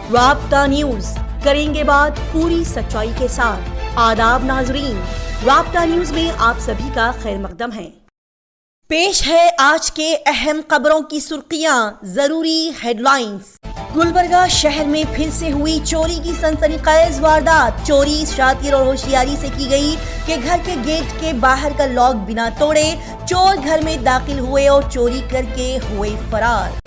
राब्ता न्यूज, करेंगे बात पूरी सच्चाई के साथ। आदाब नाजरीन, राब्ता न्यूज में आप सभी का खैर मकदम है। पेश है आज के अहम खबरों की सुर्खियां, जरूरी हेडलाइंस। गुलबर्गा शहर में फिर से हुई चोरी की सनसनीखेज वारदात। चोरी शातिर और होशियारी से की गई कि घर के गेट के बाहर का लॉक बिना तोड़े चोर घर में दाखिल हुए और चोरी करके हुए फरार।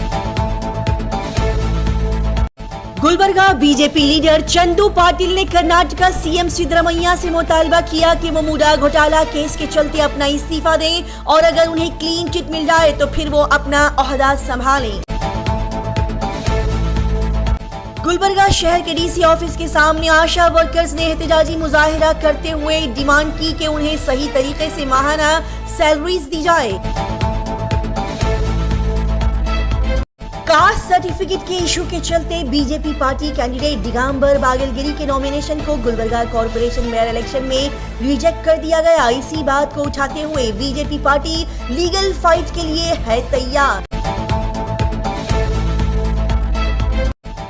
गुलबर्गा बीजेपी लीडर चंदू पाटिल ने कर्नाटका सीएम सिद्धरामैया से मुतालबा किया कि वो मुडा घोटाला केस के चलते अपना इस्तीफा दें और अगर उन्हें क्लीन चिट मिल जाए तो फिर वो अपना ओहदा संभालें। गुलबर्गा शहर के डीसी ऑफिस के सामने आशा वर्कर्स ने एहतजाजी मुजाहिरा करते हुए डिमांड की कि उन्हें सही तरीके से माहाना सैलरीज दी जाए। कास्ट सर्टिफिकेट के इशू के चलते बीजेपी पार्टी कैंडिडेट दिगंबर बागलगिरी के नॉमिनेशन को गुलबर्गा कॉर्पोरेशन मेयर इलेक्शन में रिजेक्ट कर दिया गया। इसी बात को उठाते हुए बीजेपी पार्टी लीगल फाइट के लिए है तैयार।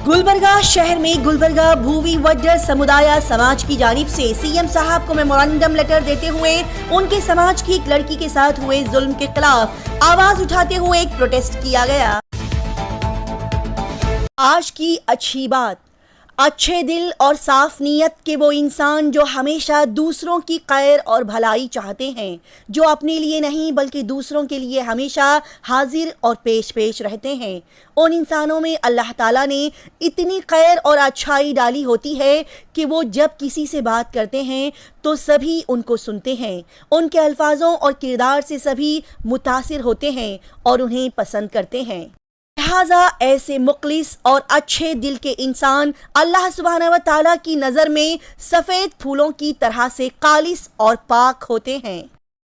गुलबर्गा शहर में गुलबर्गा भूवी वड्डर समुदाय समाज की जानिब से सीएम साहब को मेमोरेंडम लेटर देते हुए उनके समाज की एक लड़की के साथ हुए जुल्म के खिलाफ आवाज उठाते हुए एक प्रोटेस्ट किया गया। आज की अच्छी बात, अच्छे दिल और साफ नीयत के वो इंसान जो हमेशा दूसरों की खैर और भलाई चाहते हैं, जो अपने लिए नहीं बल्कि दूसरों के लिए हमेशा हाजिर और पेश रहते हैं। उन इंसानों में अल्लाह ताला ने इतनी खैर और अच्छाई डाली होती है कि वो जब किसी से बात करते हैं तो सभी उनको सुनते हैं। उनके अल्फाजों और किरदार से सभी मुतासिर होते हैं और उन्हें पसंद करते हैं। लिहाजा ऐसे मुखलिस और अच्छे दिल के इंसान अल्लाह सुब्हानहू व तआला की नजर में सफेद फूलों की तरह से खालिस और पाक होते हैं।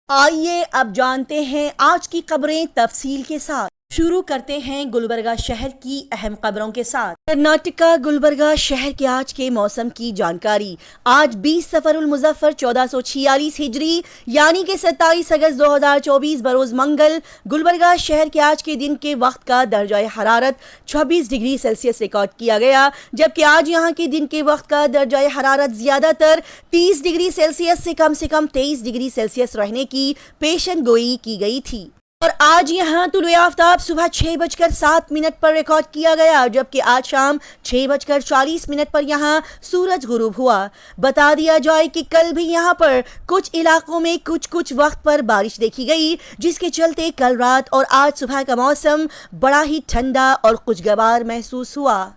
आइए अब जानते हैं आज की खबरें तफसील के साथ। शुरू करते हैं गुलबर्गा शहर की अहम खबरों के साथ। कर्नाटका गुलबर्गा शहर के आज के मौसम की जानकारी। आज 20 सफरुल मुजफ्फर 1446 हिजरी यानी कि 27 अगस्त 2024 बरोज मंगल गुलबर्गा शहर के आज के दिन के वक्त का दर्जा हरारत 26 डिग्री सेल्सियस रिकॉर्ड किया गया, जबकि आज यहाँ के दिन के वक्त का दर्जा हरारत ज्यादातर 30 डिग्री सेल्सियस से कम 23 डिग्री सेल्सियस रहने की पेशन गोई की गई थी। और आज यहाँ तुलुए आफ्ताब सुबह 6:07 पर रिकॉर्ड किया गया, जबकि आज शाम 6:40 पर यहाँ सूरज गुरूब हुआ। बता दिया जाए कि कल भी यहाँ पर कुछ इलाकों में कुछ वक्त पर बारिश देखी गई, जिसके चलते कल रात और आज सुबह का मौसम बड़ा ही ठंडा और खुशगवार महसूस हुआ।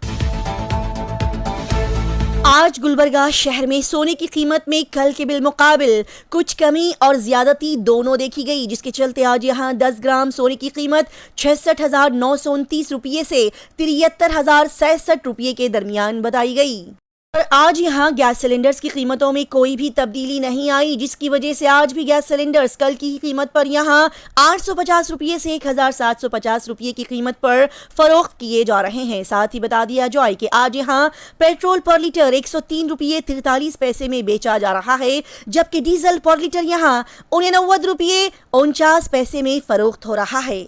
आज गुलबर्गा शहर में सोने की कीमत में कल के बिलमुकाबिल कुछ कमी और ज्यादती दोनों देखी गई, जिसके चलते आज यहाँ 10 ग्राम सोने की कीमत 66,929 रुपये से 73,067 रुपये के दरमियान बताई गई। और आज यहाँ गैस सिलेंडर्स की कीमतों में कोई भी तब्दीली नहीं आई, जिसकी वजह से आज भी गैस सिलेंडर्स कल की कीमत पर यहाँ 850 रुपये से 1,750 रुपये की कीमत पर फरोख्त किए जा रहे हैं। साथ ही बता दिया जाए कि आज यहाँ पेट्रोल पर लीटर 103 रुपये 43 पैसे में बेचा जा रहा है, जबकि डीजल पर लीटर यहाँ 89 रुपये 49 पैसे में फरोख्त हो रहा है।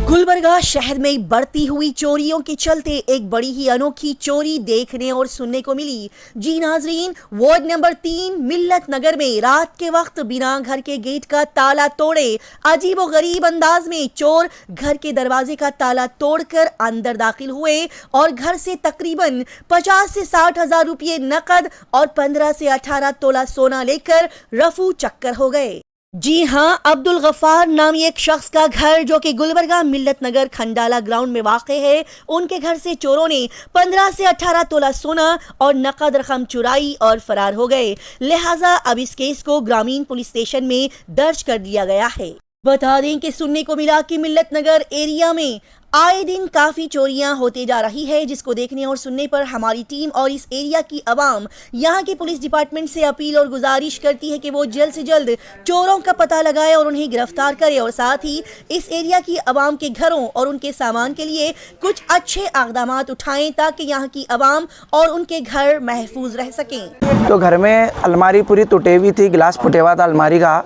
गुलबर्गा शहर में बढ़ती हुई चोरियों के चलते एक बड़ी ही अनोखी चोरी देखने और सुनने को मिली। जी नाजरीन, वार्ड नंबर 3 मिल्लत नगर में रात के वक्त बिना घर के गेट का ताला तोड़े अजीबो गरीब अंदाज में चोर घर के दरवाजे का ताला तोड़कर अंदर दाखिल हुए और घर से तकरीबन 50 से 60 हजार रुपये नकद और 15 से 18 तोला सोना लेकर रफू चक्कर हो गए। जी हां, अब्दुल गफ्फार नामी एक शख्स का घर जो कि गुलबर्गा मिल्लत नगर खंडाला ग्राउंड में वाक़े है, उनके घर से चोरों ने 15 से 18 तोला सोना और नकद रकम चुराई और फरार हो गए। लिहाजा अब इस केस को ग्रामीण पुलिस स्टेशन में दर्ज कर दिया गया है। बता दें कि सुनने को मिला कि मिल्लत नगर एरिया में आए दिन काफी चोरियां होते जा रही है, जिसको देखने और सुनने पर हमारी टीम और इस एरिया की आवाम यहां के पुलिस डिपार्टमेंट से अपील और गुजारिश करती है कि वो जल्द से जल्द चोरों का पता लगाए और उन्हें गिरफ्तार करे और साथ ही इस एरिया की आवाम के घरों और उनके सामान के लिए कुछ अच्छे इक़दाम उठाएं ताकि यहाँ की आवाम और उनके घर महफूज रह सकें। तो घर में अलमारी पूरी टूटी हुई थी, गिलास फुटे हुआ था अलमारी का,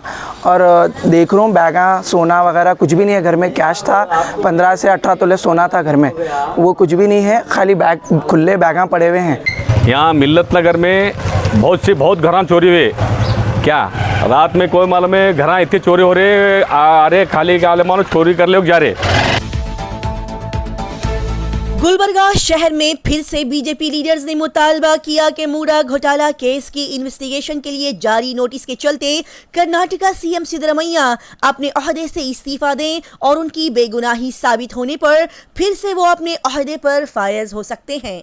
और देख रहा हूँ बैगा सोना वगैरह कुछ भी नहीं है। घर में कैश था 15 से 18 तोले सोना था घर में, वो कुछ भी नहीं है, खाली बैग खुले बैगा पड़े हुए हैं। यहाँ मिल्लत नगर में बहुत घर चोरी हुए। क्या रात में कोई मालूम है घर इतने चोरी हो रहे, आ रहे खाली क्या मालूम चोरी कर ले जा रहे। गुलबर्गा शहर में फिर से बीजेपी लीडर्स ने मुतालबा किया कि मूडा घोटाला केस की इन्वेस्टिगेशन के लिए जारी नोटिस के चलते कर्नाटका सीएम सिद्धरमैया अपने ओहदे से इस्तीफा दें और उनकी बेगुनाही साबित होने पर फिर से वो अपने ओहदे पर फायज हो सकते हैं।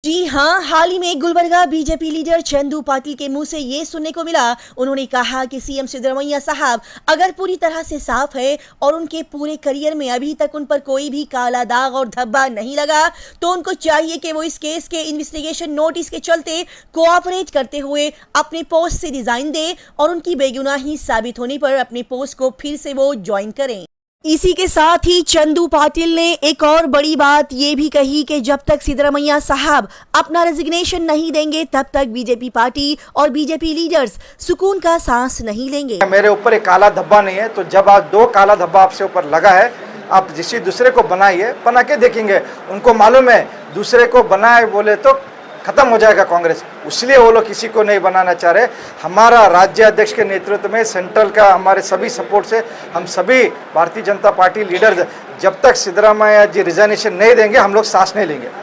जी हां, हाल ही में गुलबर्गा बीजेपी लीडर चंदू पाटिल के मुंह से ये सुनने को मिला। उन्होंने कहा कि सीएम सिद्धरमैया साहब अगर पूरी तरह से साफ है और उनके पूरे करियर में अभी तक उन पर कोई भी काला दाग और धब्बा नहीं लगा, तो उनको चाहिए कि वो इस केस के इन्वेस्टिगेशन नोटिस के चलते कोऑपरेट करते हुए अपने पोस्ट से रिजाइन दे और उनकी बेगुनाही साबित होने पर अपने पोस्ट को फिर से वो ज्वाइन करें। इसी के साथ ही चंदू पाटिल ने एक और बड़ी बात ये भी कही कि जब तक सिद्धरमैया साहब अपना रेजिग्नेशन नहीं देंगे तब तक बीजेपी पार्टी और बीजेपी लीडर्स सुकून का सांस नहीं लेंगे। मेरे ऊपर एक काला धब्बा नहीं है, तो जब आप 2 काला धब्बा आपसे ऊपर लगा है, आप किसी दूसरे को बनाइए, बना के देखेंगे। उनको मालूम है दूसरे को बनाए बोले तो खत्म हो जाएगा कांग्रेस, इसलिए वो लोग किसी को नहीं बनाना चाह रहे। हमारा राज्य अध्यक्ष के नेतृत्व में सेंट्रल का हमारे सभी सपोर्ट से हम सभी भारतीय जनता पार्टी लीडर्स जब तक सिद्धरामैया जी रिजाइनेशन नहीं देंगे हम लोग सांस नहीं लेंगे।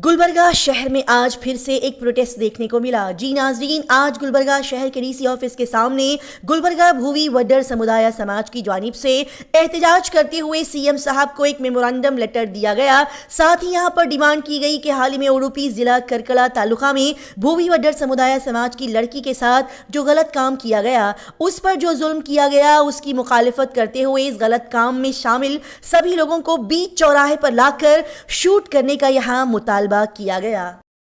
गुलबर्गा शहर में आज फिर से एक प्रोटेस्ट देखने को मिला। जी नाजरीन, आज गुलबर्गा शहर के डीसी ऑफिस के सामने गुलबर्गा भूवी वड्डर समुदाय समाज की जानिब से एहतजाज करते हुए सीएम साहब को एक मेमोरेंडम लेटर दिया गया। साथ ही यहां पर डिमांड की गई कि हाल ही में उडुपी जिला करकला तालुका में भूवी वड्डर समुदाय समाज की लड़की के साथ जो गलत काम किया गया, उस पर जो जुल्म किया गया, उसकी मुखालिफत करते हुए इस गलत काम में शामिल सभी लोगों को बीच चौराहे पर लाकर शूट करने का यहाँ मुतालबा किया गया।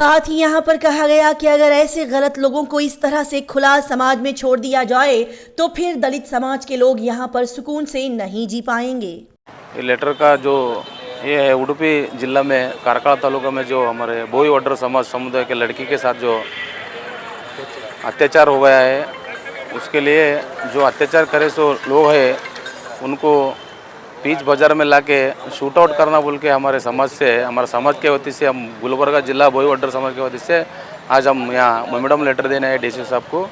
साथ ही यहाँ पर कहा गया कि अगर ऐसे गलत लोगों को इस तरह से खुला समाज में छोड़ दिया जाए तो फिर दलित समाज के लोग यहाँ पर सुकून से नहीं जी पाएंगे। ये लेटर का जो ये है, उडुपी जिला में कारकला तालुका में जो हमारे भूवी वड्डर समाज समुदाय के लड़की के साथ जो अत्याचार हो गया है, उसके लिए जो अत्याचार करे सो लोग हैं उनको बीच बाजार में लाके शूट आउट करना बोल के हमारे समाज से, हमारे समाज के वती से, हम गुलबर्गा जिला भूवी वड्डर समाज के वती से आज हम यहाँ मेमोरेंडम लेटर देने हैं डीसी साहब को।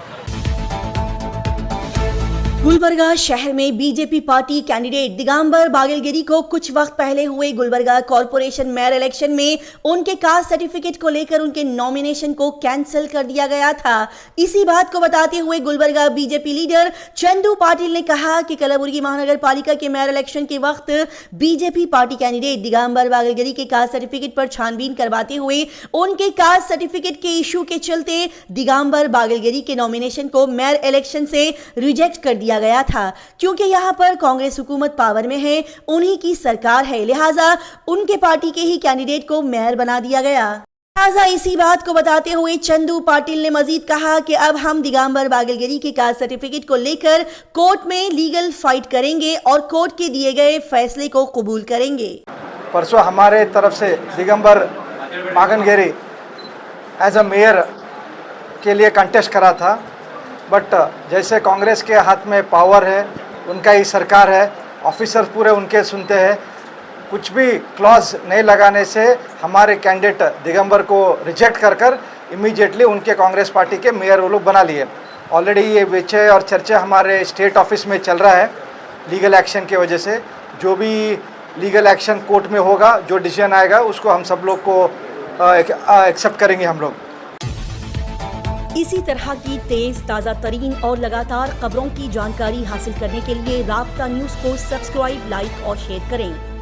गुलबर्गा शहर में बीजेपी पार्टी कैंडिडेट दिगंबर बागलगिरी को कुछ वक्त पहले हुए गुलबर्गा कॉरपोरेशन मेयर इलेक्शन में उनके कास्ट सर्टिफिकेट को लेकर उनके नॉमिनेशन को कैंसिल कर दिया गया था। इसी बात को बताते हुए गुलबर्गा बीजेपी लीडर चंदू पाटिल ने कहा कि कलबुर्गी महानगर पालिका के मेयर इलेक्शन के वक्त बीजेपी पार्टी कैंडिडेट दिगंबर बागलगिरी के कास्ट सर्टिफिकेट पर छानबीन करवाते हुए उनके कास्ट सर्टिफिकेट के इशू के चलते दिगंबर बागलगिरी के नॉमिनेशन को मेयर इलेक्शन से रिजेक्ट कर दिया गया था, क्योंकि यहां पर कांग्रेस हुकूमत पावर में है, उन्हीं की सरकार है, लिहाजा उनके पार्टी के ही कैंडिडेट को मेयर बना दिया गया। लिहाजा इसी बात को बताते हुए चंदू पाटिल ने मजीद कहा कि अब हम दिगंबर बागलगिरी के कास्ट सर्टिफिकेट को लेकर कोर्ट में लीगल फाइट करेंगे और कोर्ट के दिए गए फैसले को कबूल करेंगे। परसों हमारे तरफ से दिगंबर बागलगिरी एज अ मेयर के लिए कंटेस्ट करा था, बट जैसे कांग्रेस के हाथ में पावर है, उनका ही सरकार है, ऑफिसर्स पूरे उनके सुनते हैं, कुछ भी क्लॉज नहीं लगाने से हमारे कैंडिडेट दिगंबर को रिजेक्ट कर इमीडिएटली उनके कांग्रेस पार्टी के मेयर वो लोग बना लिए। ऑलरेडी ये विषय और चर्चा हमारे स्टेट ऑफिस में चल रहा है लीगल एक्शन की वजह से। जो भी लीगल एक्शन कोर्ट में होगा, जो डिसीजन आएगा, उसको हम सब लोग को एक्सेप्ट करेंगे हम लोग। इसी तरह की तेज ताज़ा तरीन और लगातार खबरों की जानकारी हासिल करने के लिए राब्ता न्यूज़ को सब्सक्राइब, लाइक और शेयर करें।